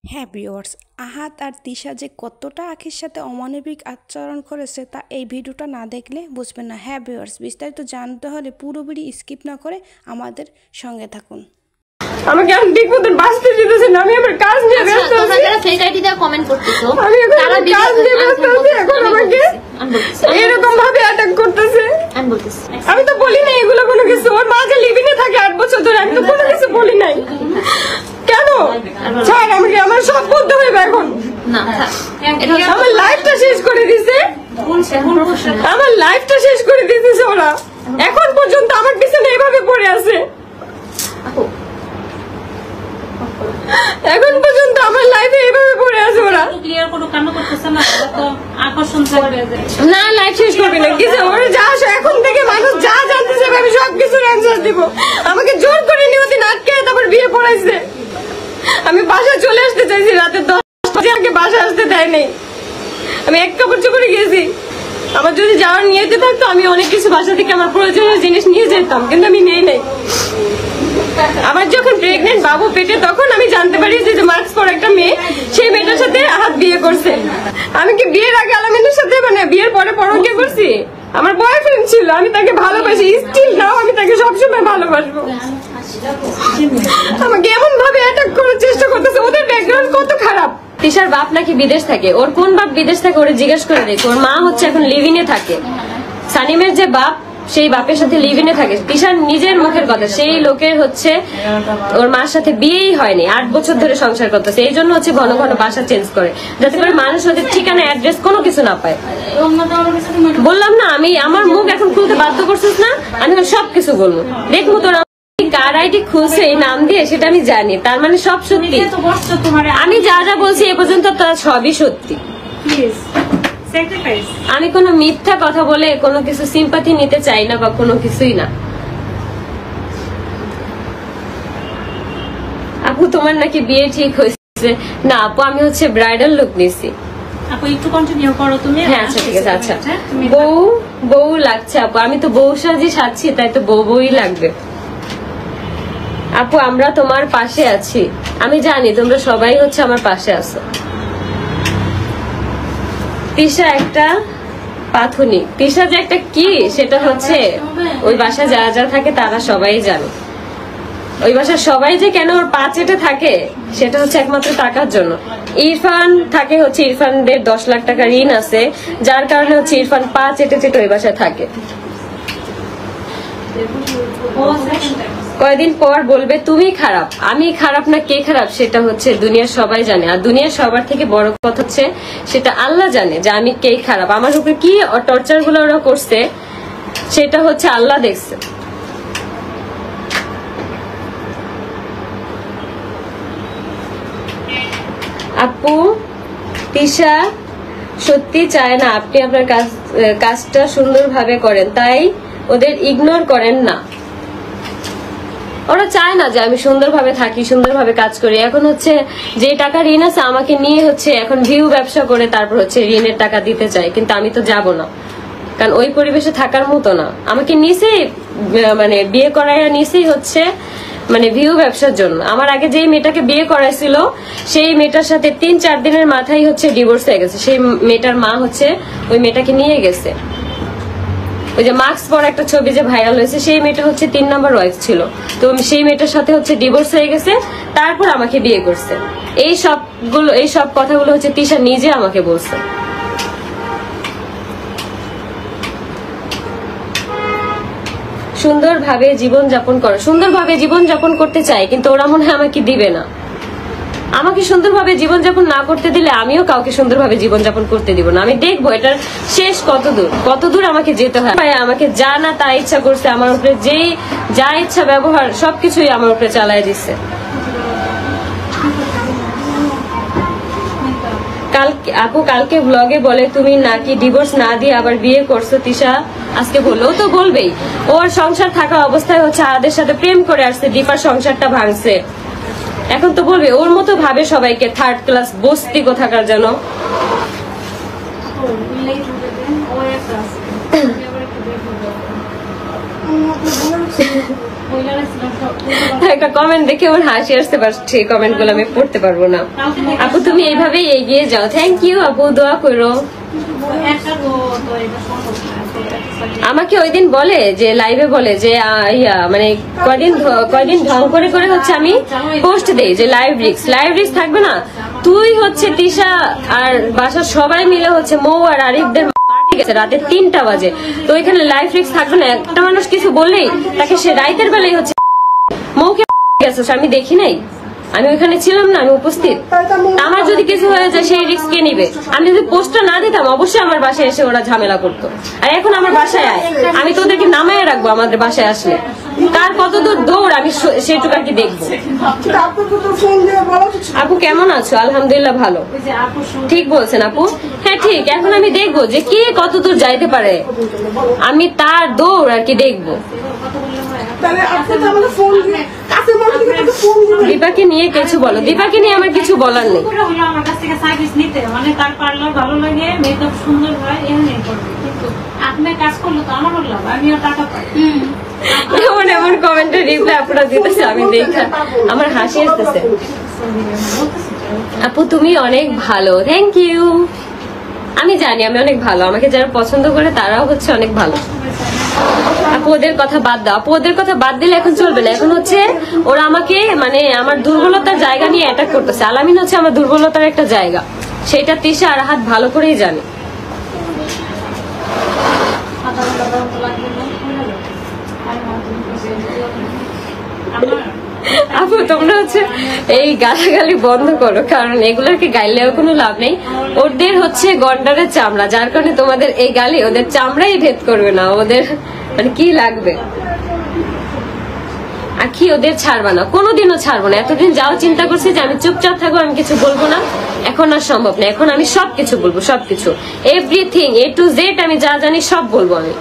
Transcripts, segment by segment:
হ্যাঁ ভিউয়ার্স, আহাদ আর তিশা যে কতটা আখির সাথে অমানবিক আচরণ করেছে তা এই ভিডিওটা না দেখলে বুঝবেন না। হ্যাঁ ভিউয়ার্স, বিস্তারিত জানতে হলে পুরো ভিডিও স্কিপ না করে আমাদের সঙ্গে থাকুন। আমাকে আর ঠিক মতো বাঁচতে দিতেছে না, আমি আমার কাজ নিয়ে ব্যস্ত আছি। তোমরা ফেক আইডি দিয়ে কমেন্ট করতেছো, আমি তারা কাজ নিয়ে ব্যস্ত আছি। এখন আমাকে এরকম ভাবে অ্যাটাক করতেছে। আমি তো বলি নাই এগুলো কোনো কিছু। ওর মা যে লিভিনে থাকে 8 বছর ধরে, আমি তো কোনো কিছু বলি নাই। কেন স্যার আমাকে আমার সব বলতে হইবে এখন? না, আমার লাইফটা শেষ করে দিছে, আমার লাইফটা শেষ করে দিতেছে ওরা। এখন পর্যন্ত আমার পিছনে এভাবে পড়ে আছে। এখন পর্যন্ত আমার লাইফে এইভাবে পড়ে আছে ওরা। ক্লিয়ার কোনো কান্না করতেছে না, তো আকর্ষণ করে না, লাইফ শেষ করবে না কিছু। ওরা যা আসে এখন থেকে মানুষ যা জানতে চাইবে আমি সবকিছুর অ্যান্সার দিব। আমাকে জোর করে নিয়তিন আটকে তারপর বিয়ে পড়াইছে। আমি বাসায় চলে আসতে চাইছি রাতে 10 বাজে, আমাকে বাসায় আসতে দেয় নাই। আমি এক কাপড় চোপড়ে গেছি। আমার যদি যাওয়ার নিয়েতে থাকতো আমি অনেক কিছু বাসা থেকে আমার প্রয়োজনীয় জিনিস নিয়ে যেতাম, কিন্তু আমি নেই নাই। আমার যখন প্রেগনেন্ট বাবু পেটে তখন আমি জানতে পারি যে মার্কস পর একটা মেয়ে, সেই মেয়েটার সাথে আহাত বিয়ে করছে। আমি কি বিয়ের আগে আলামিনের সাথে বিয়ের পরে পরকীয়া করছি? আমার বয়ফ্রেন্ড ছিল, আমি তাকে ভালোবাসি, স্টিল নাও আমি তাকে সবসময় ভালোবাসবো। আমাকে এমন ভাবে অ্যাটাক করার চেষ্টা করতেছে। ওদের ব্যাকগ্রাউন্ড কত খারাপ। তিশার বাপ নাকি বিদেশ থাকে। ওর কোন বাপ বিদেশ থাকে ওরে জিজ্ঞেস করে দেখো। ওর মা হচ্ছে এখন লিভিনে থাকে। সানিমের যে বাপ, সেই বাপের সাথে লিভিনে থাকে। তিশার নিজের মুখের কথা, সেই লোকের হচ্ছে ওর মার সাথে বিয়েই হয়নি, 8 বছর ধরে সংসার করতেছে। এই জন্য হচ্ছে ঘন ঘন বাসা চেঞ্জ করে, যাতে করে মানুষ ওদের ঠিকানা অ্যাড্রেস কোনো কিছু না পায়। বললাম না, আমি আমার মুখ এখন খুলতে বাধ্য করছিস না, আমি সবকিছু বলবো। দেখবো তোর কার আইডি খুলছে এই নাম দিয়ে, সেটা আমি জানি। তার মানে সব সত্যি। আমি যা যা বলছি এ পর্যন্ত তার সবই সত্যি। আমি কোনো মিথ্যা কথা বলে কোনো কিছু সিম্পাথি নিতে চাই না বা কোনো কিছুই না। আপু তোমার নাকি বিয়ে ঠিক হয়েছে? না আপু, আমি হচ্ছে ব্রাইডাল লুক নিছি। আপু একটু কন্টিনিউ করো তুমি। হ্যাঁ আচ্ছা ঠিক আছে। আচ্ছা বউ লাগছে আপু, আমি তো বউ সাজি সাজছি, তাই তো বউই লাগবে। আপু আমরা তোমার পাশে আছি, আমি জানি তোমরা সবাই হচ্ছে আমার পাশে আছো। তিশা একটা পাথুনি। তিশা যে একটা কি সেটা হচ্ছে ওই বাসায় যারা যারা থাকে তারা সবাই জানে। ওই বাসার সবাই যে কেন ওর পা চেটে থাকে সেটা হচ্ছে একমাত্র টাকার জন্য। ইরফান থাকে হচ্ছে, ইরফানদের 10 লাখ টাকা ঋণ আছে, যার কারণে হচ্ছে ইরফান পা চেটে চেটে ওই বাসায় থাকে। কয়েকদিন পর বলবে তুমি খারাপ। আমি খারাপ না কে খারাপ সেটা হচ্ছে দুনিয়ার সবাই জানে। আর দুনিয়ার সবার থেকে বড় কথা হচ্ছে সেটা আল্লাহ জানে যে আমি কে খারাপ। আমার উপরে কি টর্চার গুলো ওরা করছে সেটা হচ্ছে আল্লাহ দেখছে। আপু তিশা সত্যি চায় না আপনি আপনার কাজটা সুন্দরভাবে করেন, তাই ওদের ইগনোর করেন না। ওরা চায় না যে আমি সুন্দরভাবে থাকি, সুন্দরভাবে কাজ করি। এখন হচ্ছে যে টাকা ঋণ আছে আমাকে নিয়ে হচ্ছে এখন ভিউ ব্যবসা করে তারপর হচ্ছে ঋণের টাকা দিতে চাই, কিন্তু আমি তো যাব না, কারণ ওই পরিবেশে থাকার মতো না। আমাকে নিচেই বিয়ে করাইয়া নিচেই হচ্ছে ভিউ ব্যবসার জন্য। আমার আগে যেই মেয়েটাকে বিয়ে করাইছিল সেই মেয়েটার সাথে 3-4 দিনের মাথায় হচ্ছে ডিভোর্স হয়ে গেছে। সেই মেয়েটার মা হচ্ছে ওই মেয়েটাকে নিয়ে গেছে। ওই যে মাস্ক পর একটা ছবি যে ভাইরাল হয়েছে, সেই মেয়েটা হচ্ছে 3 নাম্বার ওয়াইফ ছিল। তো সেই মেয়েটার সাথে হচ্ছে ডিভোর্স হয়ে গেছে, তারপর আমাকে বিয়ে করছে। এই সব কথাগুলো হচ্ছে তিশা নিজে আমাকে বলছে। সুন্দরভাবে জীবন যাপন করো। সুন্দরভাবে জীবন যাপন করতে চাই, কিন্তু ওরা মনে হয় আমাকে দিবে না। আমাকে সুন্দরভাবে জীবনযাপন না করতে দিলে আমিও কাউকে সুন্দরভাবে জীবনযাপন করতে দিব না। আমি দেখবো এটার শেষ কতদূর আমাকে যেতে হয়। আমাকে যা না তা ইচ্ছা করছে, আমার উপরে যেই যা ইচ্ছা ব্যবহার সবকিছুই আমার উপরে চালায় দিচ্ছে। আপু কালকে ব্লগে বলে তুমি নাকি ডিভোর্স না দিয়ে আবার বিয়ে করছো। তিশা আজকে বললেও তো বলবেই, ওর সংসার থাকা অবস্থায় হচ্ছে আদের সাথে প্রেম করে আসছে, দীপার সংসারটা ভাঙছে। এখন তো বলবে ওর মতো ভাবে সবাইকে, 3rd ক্লাস বস্তি কোথাকার যেন। একটা কমেন্ট দেখে ওর হাসি আসতে পারছে, সেই কমেন্ট গুলো আমি পড়তে পারবো না। আপু তুমি এইভাবেই এগিয়ে যাও। থ্যাংক ইউ আপু, দোয়া করো। আমাকে ওই দিন বলে যে লাইভে বলে যে মানে কয়দিন ঢং করে করে হচ্ছে আমি পোস্ট দেই যে লাইভ রিক্স থাকবে না, তুই হচ্ছে তিশা আর বাসার সবাই মিলে হচ্ছে মৌ আর আরিফদের গেছে রাতে 3টা বাজে, তো এখানে লাইভ রিক্স থাকবে না। একটা মানুষ কিছু বললেই তাকে সে রাইতের বেলায় হচ্ছে মৌকে গেছে, আমি দেখি নাই, আমি ওইখানে ছিলাম না, আমি উপস্থিত। আমার যদি কিছু হয়ে যায় সেই রিস্ক কে নিবে? আমি যদি পোস্টটা না দিতাম অবশ্যই আমার বাসায় এসে ওরা ঝামেলা করতো। আর এখন আমার বাসায় আয়, আমি তোদেরকে নামায় রাখবো আমাদের বাসায় আসলে। কার কত দূর দৌড় আমি সেটুকু আর কি দেখবো। আপু কেমন আছো? আলহামদুলিল্লাহ ভালো। ঠিক বলছেন আপু, হ্যাঁ ঠিক। এখন আমি দেখবো যে কে কত দূর যাইতে পারে, আমি তার দৌড় আর কি দেখবো। দীপাকে নিয়ে কিছু বলো। দীপাকে নিয়ে আমার কিছু বলার নেই। আমার কাছ থেকে সার্ভিস নিতে, মানে তার পার্লার ভালো লাগে, মেকআপ সুন্দর হয়, এমনি করবে। কিন্তু আপনি কাজ করলে তো আমারও লাভ, আমিও টাকা পাই। এমন এমন কমেন্টের রিপ্লাই আপনারা দিতেছে, আমি দেখা আমার হাসি আসতেছে। আপু তুমি অনেক ভালো, থ্যাংক ইউ। আমি জানি আমি অনেক ভালো, আমাকে যারা পছন্দ করে তারাও হচ্ছে অনেক ভালো। আপু ওদের কথা বাদ দাও। আপু ওদের কথা বাদ দিলে এখন চলবে না। এখন হচ্ছে ওরা আমাকে মানে আমার দুর্বলতার জায়গা নিয়ে অ্যাটাক করতেছে। আলামিন হচ্ছে আমার দুর্বলতার একটা জায়গা, সেটা তিশা আর হাত ভালো করেই জানে। আপু তোমরা হচ্ছে এই গালাগালি বন্ধ করো, কারণ এগুলোকে গাইলেও কোনো লাভ নেই। ওদের হচ্ছে গন্ডারের চামড়া, যার কারণে তোমাদের এই গালি ওদের চামড়াই ভেদ করবে না। ওদের মানে কি লাগবে আখি, ওদের ছাড়বা না, কোনোদিনও ছাড়বো না। এতদিন যাও চিন্তা করছি যে আমি চুপচাপ থাকবো, আমি কিছু বলবো না, এখন আর সম্ভব না। এখন আমি সবকিছু বলবো, সবকিছু এভরিথিং A to Z আমি যা জানি সব বলবো আমি।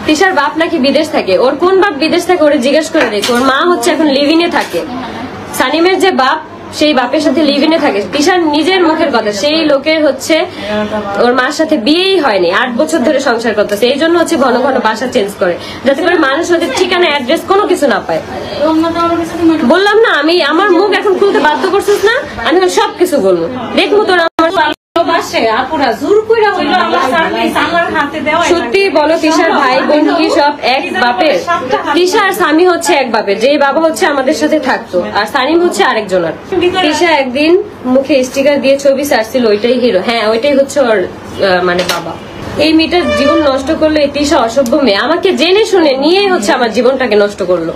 তিশার বাপ নাকি বিদেশ থাকে, ওর কোন বাপ বিদেশ থাকে ওরা জিজ্ঞেস করে দেখো। ওর মা হচ্ছে এখন লিভিনে থাকে, সানিমের যে বাপ সেই বাপের সাথে লিভিনে থাকে। তিশার নিজের মুখের কথা, সেই লোকের হচ্ছে ওর মার সাথে বিয়েই হয়নি, 8 বছর ধরে সংসার করতেছে। এই জন্য হচ্ছে ঘন ঘন বাসা চেঞ্জ করে, যাতে করে মানুষ ওদের ঠিকানা অ্যাড্রেস কোনো কিছু না পায়। বললাম না আমি, আমার মুখ এখন খুলতে বাধ্য করছিস না, আমি সবকিছু বলবো। দেখবো তোরা আমার সত্যি বলো, তিশার ভাই বোন কি সব এক বাপের? তিশা আর সামি হচ্ছে এক বাপের, যেই বাবা হচ্ছে আমাদের সাথে থাকতো, আর সানিম হচ্ছে আরেকজনের। তিশা একদিন মুখে স্টিকার দিয়ে ছবি ছাড়ছিল, ওইটাই হিরো। হ্যাঁ ওইটাই হচ্ছে ওর মানে বাবা। এই মেয়েটার জীবন নষ্ট করলো এই তিশা, অসভ্য মেয়ে। আমাকে জেনে শুনে নিয়ে হচ্ছে আমার জীবনটাকে নষ্ট করলো।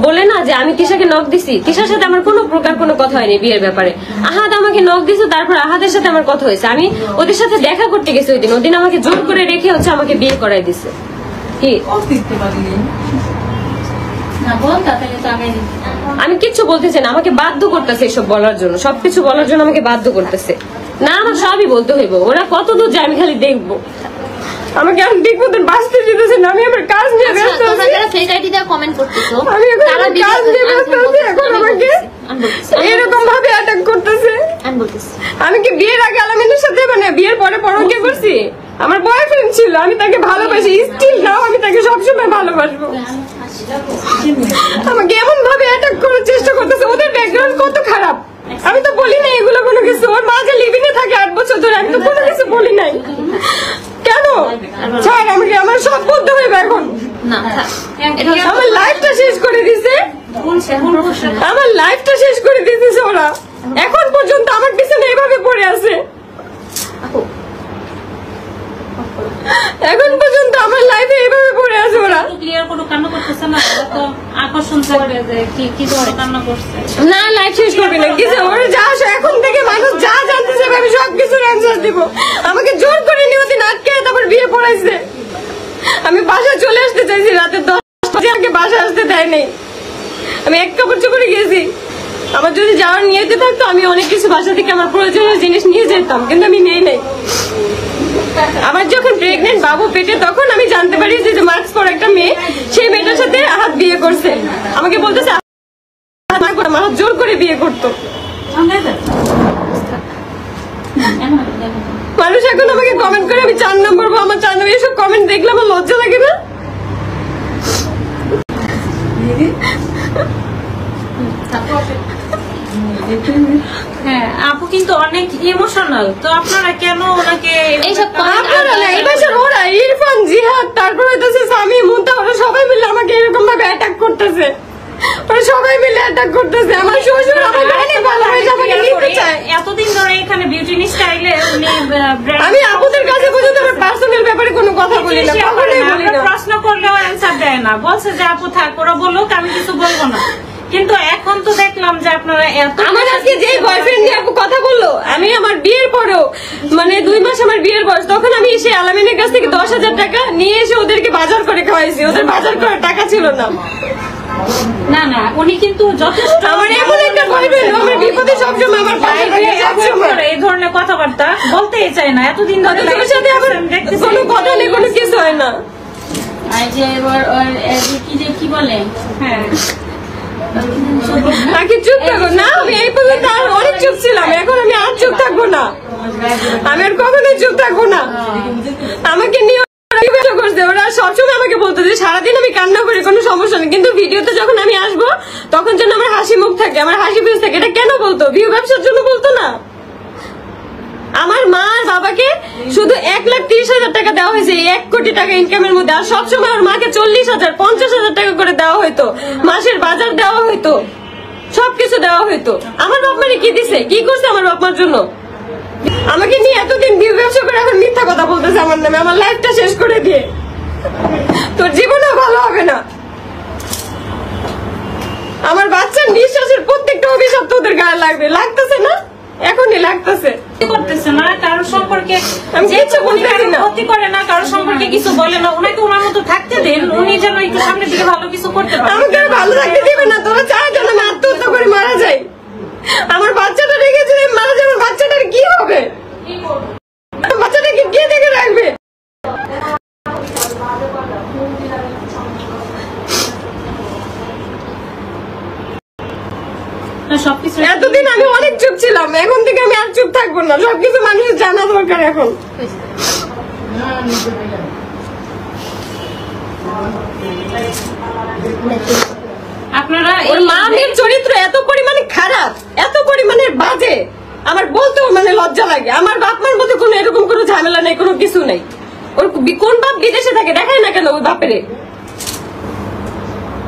বলে না যে আমি তিশাকে নক দিছি, তিশার সাথে আমার কোনো প্রকার কোনো কথা হয়নি বিয়ের ব্যাপারে। আহাদ আমাকে নক দিছে, তারপর আহাদের সাথে আমার কথা হয়েছে। আমি ওদের সাথে দেখা করতে গেছি ওইদিন আমাকে জোর করে রেখে হচ্ছে আমাকে বিয়ে করাই দিছে। কি আমি কিচ্ছু বলতেছি না, আমাকে বাধ্য করতেছে এসব বলার জন্য, সবকিছু বলার জন্য আমাকে বাধ্য করতেছে। না আমার সবই বলতে হইব, ওরা কত দূর যায় আমি খালি দেখবো। আমাকে আমি ঠিক মতন বাঁচতে দিতেছে না, আমি আমার কাজ নিয়ে ব্যস্ত আছি। তোমরা যারা ফেক আইডি দিয়ে কমেন্ট করতেছো, আমি এখন আমার কাজ নিয়ে ব্যস্ত আছি। এখন আমাকে এরকম ভাবে অ্যাটাক করতেছে। আমি কি বিয়ের আগে আলামিনের সাথে মানে বিয়ের পরে পরকে করছি? আমার বয়ফ্রেন্ড ছিল, আমি তাকে ভালোবাসি, স্টিল নাও আমি তাকে সবসময় ভালোবাসবো। আমাকে এমন ভাবে অ্যাটাক করার চেষ্টা করতেছে। ওদের ব্যাকগ্রাউন্ড কত খারাপ, আমি তো বলি নাই এগুলো কোনো কিছু। ওর মা যে লিভিনে থাকে 8 বছর ধরে, আমি তো কোনো কিছু বলি নাই। কেন ছাড়, আমাকে আমার সব বলতে হইবে এখন। আমার লাইফটা শেষ করে দিছে, আমার লাইফটা শেষ করে দিতেছে ওরা। এখন পর্যন্ত আমার পিছনে এভাবে পড়ে আছে, এখন পর্যন্ত আমার লাইফে এভাবে পড়ে আছে ওরা। ক্লিয়ার করে কান্না করতেছে না, তো আকর্ষণ থাকবে যে কি ধরে কান্না করছে না। লাইফ শেষ করবে না কিছু, ওরা যা আসে এখন থেকে মানুষ যা জানতে চাইবে আমি সবকিছুর অ্যান্সার দিব। আমাকে জোর করে নিয়ে ওদিন আটকে তারপর বিয়ে পড়াইছে। আমি বাসায় চলে আসতে চাইছি রাতে 10 বাজে, আমাকে বাসায় আসতে দেয় নাই। আমি এক কাপড় চোপড়ে গেছি। আমার যদি যাওয়ার নিয়েতে থাকতো আমি অনেক কিছু বাসা থেকে আমার প্রয়োজনীয় জিনিস নিয়ে যেতাম, কিন্তু আমি নেই নাই। আমার যখন প্রেগনেন্ট বাবু পেটে, তখন আমি জানতে পারি যে মাস্ক পরা একটা মেয়ে, সেই মেয়েটার সাথে হাত বিয়ে করছে। আমাকে বলতেছে আমার জোর করে বিয়ে করতো। মানুষ এখন আমাকে কমেন্ট করে আমি 4 নম্বর, আমার 4 নম্বর, এসব কমেন্ট দেখলে আমার লজ্জা লাগে না? হ্যাঁ আপু কিন্তু অনেক ইমোশনাল, তো আপনারা কেন ওনাকে এইসব আপনারা না, এই বাসার ওরা ইরফান, জিহাদ, তারপর হইতেছে সামি, মুন্তা, ওরা সবাই মিলে আমাকে এরকম ভাবে অ্যাটাক করতেছে। ওরা সবাই মিলে অ্যাটাক করতেছে। আমার শ্বশুর আমাকে অনেক ভালোবাসে, আমাকে নিতে চায়। এতদিন ধরে এখানে বিউটি স্টাইলে উনি আমি আপুদের কাছে পর্যন্ত আমার পার্সোনাল ব্যাপারে কোনো কথা বলি না, কখনোই বলি না। প্রশ্ন করলেও অ্যান্সার দেয় না, বলছে যে আপু থাক, ওরা বলুক, আমি কিছু বলবো না। কিন্তু এখন তো দেখলাম যে আপনারা এত, আমার আজকে যে বয়ফ্রেন্ড নিয়ে আপু কথা বললো, আমি আমার বিয়ের পরেও মানে 2 মাস আমার বিয়ের বয়স, তখন আমি এসে আলামিনের কাছ থেকে 10,000 টাকা নিয়ে এসে ওদেরকে বাজার করে খাওয়াইছি। ওদের বাজার করার টাকা ছিল না। না না উনি কিন্তু যথেষ্ট, আমার এমন একটা বয়ফ্রেন্ড, আমার বিপদে সবসময় আমার পাশে থাকে, সবসময়। এই ধরনের কথাবার্তা বলতেই চায় না, এতদিন ধরে তোর সাথে আমার কোনো কথা নেই, কোনো কিছু হয় না। কি বলে হ্যাঁ আগে চুপ থাকো না, আমি এই পর্যন্ত আর অনেক চুপ ছিলাম, এখন আমি আর চুপ থাকবো না, আমি আর কখনোই চুপ থাকবো না। আমাকে নিয়ে করছে, ওরা সবসময় আমাকে বলতো যে সারাদিন আমি কান্না করি, কোনো সমস্যা নেই, কিন্তু ভিডিওতে যখন আমি আসবো তখন যেন আমার হাসি মুখ থাকে, আমার হাসি ফেস থাকে। এটা কেন বলতো? ভিউ ব্যবসার জন্য বলতো না? আমার মা আর বাবাকে শুধু 1,30,000 টাকা দেওয়া হয়েছে 1 কোটি টাকা ইনকামের মধ্যে, আর সবসময় ওর মাকে 40,000 50,000 টাকা করে দেওয়া হইতো, মাসের বাজার দেওয়া হইতো, সবকিছু দেওয়া হইতো। আমার বাপ মারে কি দিছে, কি করছে আমার বাপ মার জন্য? আমাকে নিয়ে এতদিন ভিউ ব্যবসা করে এখন মিথ্যা কথা বলতেছে আমার নামে, আমার লাইফটা শেষ করে দিয়ে। তোর জীবনও ভালো হবে না। আমার বাচ্চার নিঃশ্বাসের প্রত্যেকটা অভিশাপ তোদের গায়ে লাগবে, লাগতেছে না? এখনই লাগতেছে। করতেছে না কারো সম্পর্কে, আমি কিছু বলতেছি না, ক্ষতি করে না, কারো সম্পর্কে কিছু বলে না, ওনাকে ওনার মতো থাকতে দেন, উনি যেন একটু সামনের দিকে ভালো কিছু করতে পারেন। আমাকে আর ভালো থাকতে দিবে না, তোরা চায় যেন আমি আত্মহত্যা করে মারা যাই। আমার বাচ্চাটা রেখে যদি মারা যায়, আমার বাচ্চাটার কি হবে? বাচ্চাটাকে কে দেখে রাখবে? সবকিছু এতদিন আমি অনেক চুপ ছিলাম, এখন থেকে আমি আর চুপ থাকবো না, সবকিছু মানুষের জানা দরকার এখন। আপনারা ওর মা মেয়ের চরিত্র এত পরিমাণে খারাপ, এত পরিমাণে বাজে, আমার বলতেও মানে লজ্জা লাগে। আমার বাপ মার মধ্যে কোনো এরকম কোনো ঝামেলা নেই, কোনো কিছু নেই। ওর কোন বাপ বিদেশে থাকে, দেখায় না কেন? ওই বাপেরে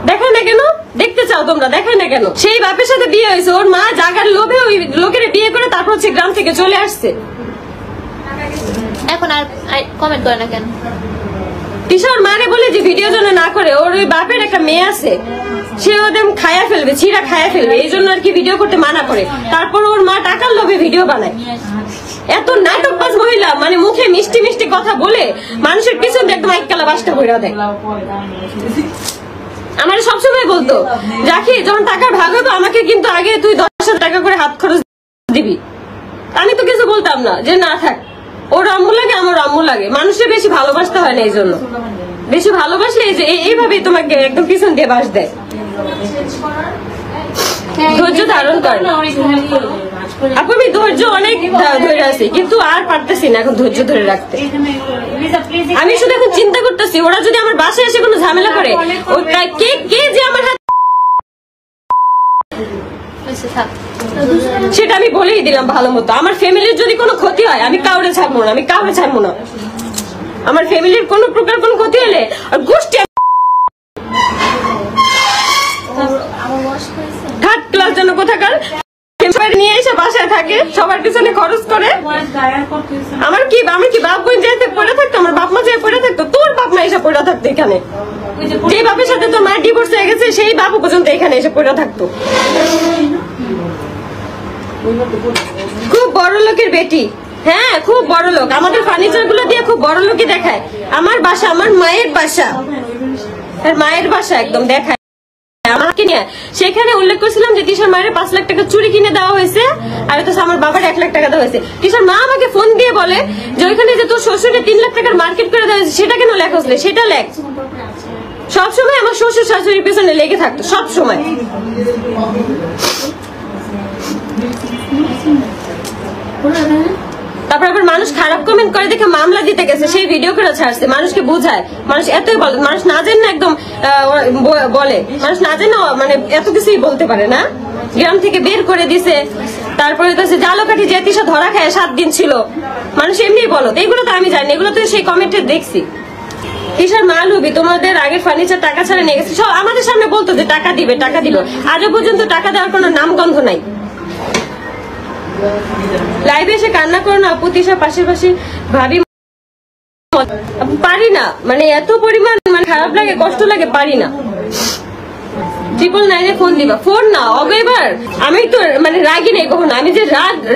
দেখায় না কেন? দেখতে চাও তোমরা, দেখায় না কেন? সেই বাপের সাথে বিয়ে হয়েছে, ওর মা জাগার লোভে ওই লোকের বিয়ে করে তারপর হচ্ছে গ্রাম থেকে চলে আসছে। এখন আর কমেন্ট করে না কেন? কিশোর মারে বলে যে ভিডিও যেন না করে, ওর ওই বাপের একটা মেয়ে আছে, সে ওদের খায়া ফেলবে, ছিঁড়া খায়া ফেলবে, এই জন্য আর কি ভিডিও করতে মানা করে। তারপর ওর মা টাকার লোভে ভিডিও বানায়। এত নাটকবাজ মহিলা, মানে মুখে মিষ্টি মিষ্টি কথা বলে মানুষের পিছন দিয়ে একদম এককালা বাসটা ভরে দেয়। আমার সবসময় বলতো, রাখি যখন টাকার ভাগ হবে আমাকে কিন্তু আগে তুই 10,000 টাকা করে হাত খরচ দিবি। আমি তো কিছু বলতাম না যে না থাক, ওর আম্মু লাগে আমার আম্মু লাগে, মানুষের বেশি ভালোবাসতে হয় না, এই জন্য বেশি ভালোবাসলে এই যে এইভাবেই তোমাকে একদম পিছন দিয়ে বাস দেয়। ধৈর্য ধারণ করে না আপু, আমি ধৈর্য অনেক ধরে আছি, কিন্তু আর পারতেছি না এখন ধৈর্য ধরে রাখতে। আমি শুধু এখন চিন্তা করতেছি, ওরা যদি আমার বাসায় এসে কোনো ঝামেলা করে, কে যে আমার হাত, সেটা আমি বলেই দিলাম ভালো মতো। আমার ফ্যামিলির যদি কোনো ক্ষতি হয়, আমি কাউরে ছাড়বো না, আমি কাউরে ছাড়বো না। আমার ফ্যামিলির কোনো প্রকার কোনো ক্ষতি হলে আর গোষ্ঠী থার্ড ক্লাস যেন কোথাকার নিয়ে এসে বাসায় থাকে, সবার পিছনে খরচ করে। আমার কি বাপ বোন যেতে পড়ে থাকতো, আমার বাপ মা যেয়ে পড়ে থাকতো, তোর বাপ মা এসে পড়ে থাকতো এখানে। যে বাপের সাথে তোর মায়ের ডিভোর্স হয়ে গেছে, সেই বাপ পর্যন্ত এখানে এসে পড়ে থাকতো। খুব বড় লোকের বেটি, হ্যাঁ খুব বড় লোক, আমাদের ফার্নিচার গুলো দিয়ে খুব বড় লোকই দেখায়। আমার বাসা, আমার মায়ের বাসা, মায়ের বাসা একদম দেখায় আমাকে নিয়ে। সেখানে উল্লেখ করছিলাম যে তিশার মায়ের 5 লাখ টাকা চুরি কিনে দেওয়া হয়েছে, আর তো আমার বাবার 1 লাখ টাকা দেওয়া হয়েছে। তিশার মা আমাকে ফোন দিয়ে বলে যে ওইখানে যে তোর শ্বশুরে 3 লাখ টাকার মার্কেট করে দেওয়া হয়েছে, সেটা কেন লেখা হচ্ছে, সেটা লেখ। সবসময় আমার শ্বশুর শাশুড়ির পেছনে লেগে থাকতো, সব সময়। তারপর আবার মানুষ খারাপ কমেন্ট করে দেখে মামলা দিতে গেছে, সেই ভিডিও করে ছাড়ছে, মানুষকে বোঝায়। মানুষ এতই বলে, মানুষ না জানে না একদম বলে, মানুষ না জানে মানে এত কিছুই বলতে পারে না। গ্রাম থেকে বের করে দিছে, তারপরে তো জালকাঠি যে তিশা ধরা খায় 7 দিন ছিল, মানুষ এমনি বলো। এগুলো তো আমি জানি, এগুলো তো সেই কমেন্টে দেখছি। তিশার মা লুবি তোমাদের আগের ফার্নিচার টাকা ছাড়া নিয়ে গেছে, সব আমাদের সামনে বলতো যে টাকা দিবে টাকা দিবে, আজও পর্যন্ত টাকা দেওয়ার কোনো নামগন্ধ নাই। লাইভে এসে কান্না করো না আপু, তিশা পাশাপাশি ভাবি পারি না, মানে এত পরিমাণ মানে খারাপ লাগে, কষ্ট লাগে, পারি না। 999 ফোন দিবা, ফোন না অগেবার। আমি তো মানে রাগি নেই কখনো, আমি যে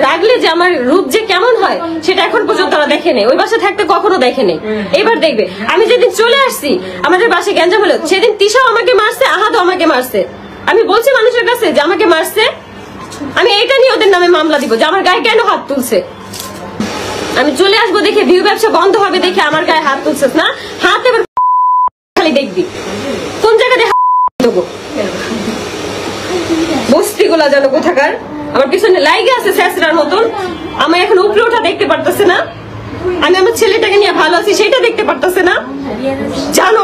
রাগলে যে আমার রূপ যে কেমন হয় সেটা এখন পর্যন্ত ওরা দেখে নেই, ওই বাসায় থাকতে কখনো দেখে নেই। এবার দেখবে, আমি যেদিন চলে আসছি আমাদের বাসায় গ্যাঞ্জাম হলো, সেদিন তিশাও আমাকে মারছে, আহাদও আমাকে মারছে। আমি বলছি মানুষের কাছে যে আমাকে মারছে, আমি এইটা নিয়ে ওদের নামে মামলা দিব যে আমার গায়ে কেন হাত তুলছে। আমি চলে আসবো দেখে ভিউ ব্যবসা বন্ধ হবে দেখে আমার গায়ে হাত তুলছিস না, হাত এবার খালি দেখবি কোন জায়গায় দেবো। বস্তি গুলা যেন কোথাকার আমার পিছনে লাইগে আছে শেষরার মতন, আমার এখন উপরে ওঠা দেখতে পারতেছে না, আমি আমার ছেলেটাকে নিয়ে ভালো আছি সেটা দেখতে পারতেছে না, জানো।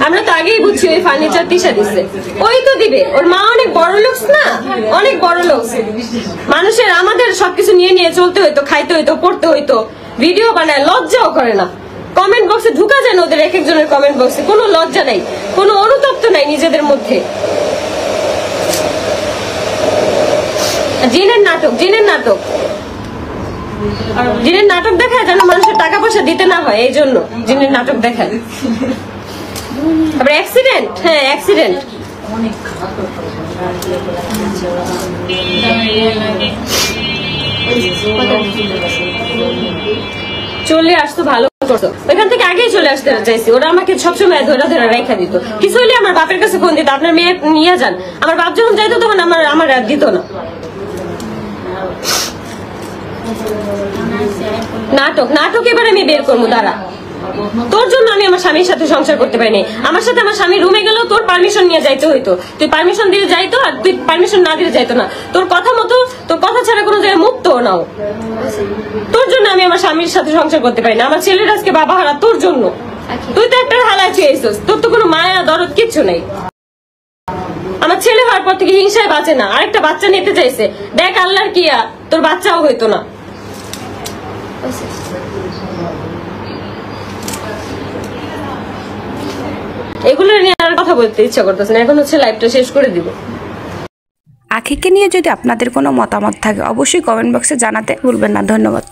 আমরা তো আগেই বুঝছি ওই ফার্নিচার তিশা দিচ্ছে, ওই তো দিবে, ওর মা অনেক বড় লোক না, অনেক বড় লোক। মানুষের আমাদের সবকিছু নিয়ে নিয়ে চলতে হইতো, খাইতে হইতো, পড়তে হইতো, ভিডিও বানায়, লজ্জাও করে না। কমেন্ট বক্সে ঢুকা যায় না ওদের, এক একজনের কমেন্ট বক্সে কোনো লজ্জা নাই, কোনো অনুতপ্ত নাই নিজেদের মধ্যে। জিনের নাটক, জিনের নাটক, জিনের নাটক দেখায় যেন মানুষের টাকা পয়সা দিতে না হয়, এই জন্য জিনের নাটক দেখায়। তারপরে অ্যাক্সিডেন্ট, হ্যাঁ অ্যাক্সিডেন্ট, চলে আসতো ভালো করতো, ওইখান থেকে আগেই চলে আসতে চাইছি। ওরা আমাকে সবসময় ধরে ধরে রেখা দিত, কিছু হলে আমার বাপের কাছে ফোন দিত, আপনার মেয়ে নিয়ে যান। আমার বাপ যখন যাইতো তখন আমার আর দিত না। নাটক, নাটক এবার আমি বের করবো, দাঁড়া। তোর জন্য আমি আমার স্বামীর সাথে সংসার করতে পারিনি, আমার সাথে আমার স্বামী রুমে গেল, তোর পারমিশন নিয়ে যাইতে হইতো, তুই পারমিশন দিয়ে যাইতো, আর তুই পারমিশন না দিলে যাইতো না। তোর কথা মতো, তোর কথা ছাড়া কোনো জায়গায় মুক্ত নাও। তোর জন্য আমি আমার স্বামীর সাথে সংসার করতে পারি না, আমার ছেলের আজকে বাবা হারা তোর জন্য। তুই তো একটা হালায় চেয়েছিস, তোর তো কোনো মায়া দরদ কিচ্ছু নেই। আমার ছেলে হওয়ার পর থেকে হিংসায় বাঁচে না, আরেকটা বাচ্চা নিতে চাইছে, দেখ আল্লাহর কিয়া তোর বাচ্চাও হইতো না। এগুলো নিয়ে আর কথা বলতে ইচ্ছা করতেছে না, এখন হচ্ছে লাইভটা শেষ করে দিব। আখিকে নিয়ে যদি আপনাদের কোনো মতামত থাকে অবশ্যই কমেন্ট বক্সে জানাতে ভুলবেন না। ধন্যবাদ।